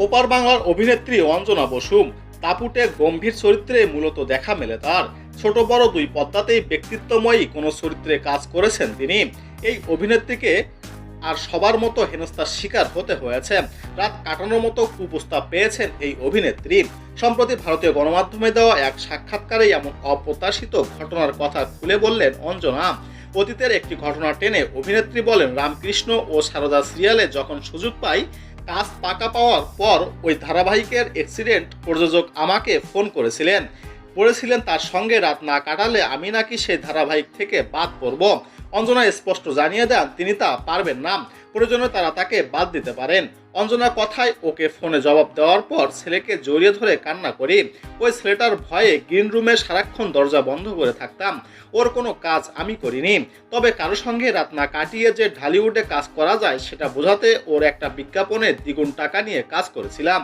ওপার বাংলার অভিনেত্রী অঞ্জনা বসু দাপুটে গম্ভীর চরিত্রে মূলত দেখা মেলে তার। ছোট বড় দুই পদ্মাতেই ব্যক্তিত্বময়ী কোনো চরিত্রে কাজ করেছেন তিনি। এই অভিনেত্রীকে আর সবার মতো হেনস্থার শিকার হতে হয়েছে। রাত কাটানোর মতো কুপ্রস্তাব পেয়েছেন এই অভিনেত্রী। সম্প্রতি ভারতীয় গণমাধ্যমে দেওয়া এক সাক্ষাৎকারে এমন অপ্রত্যাশিত ঘটনার কথা খুলে বললেন অঞ্জনা। অতীতের একটি ঘটনা টেনে অভিনেত্রী বলেন, রামকৃষ্ণ ও সারদা সিরিয়ালে যখন সুযোগ পাই, কাজ পাকা পাওয়ার পর ওই ধারাবাহিকের অ্যাক্সিডেন্ট প্রযোজক আমাকে ফোন করেছিলেন, বলেছিলেন তার সঙ্গে রাত না কাটালে আমি নাকি সেই ধারাবাহিক থেকে বাদ পড়ব। অঞ্জনা স্পষ্ট জানিয়ে দেন তিনি তা পারবেন না, প্রয়োজনে তারা তাকে বাদ দিতে পারেন। অঞ্জনার কথায় ওকে ফোনে জবাব দেওয়ার পর ছেলেকে জড়িয়ে ধরে কান্না করি। ওই ছেলেটার ভয়ে গ্রিন রুমে সারাক্ষণ দরজা বন্ধ করে থাকতাম। ওর কোনো কাজ আমি করিনি, তবে কারো সঙ্গে রাত না কাটিয়ে যে ঢালিউডে কাজ করা যায় সেটা বোঝাতে ওর একটা বিজ্ঞাপনে দ্বিগুণ টাকা নিয়ে কাজ করেছিলাম।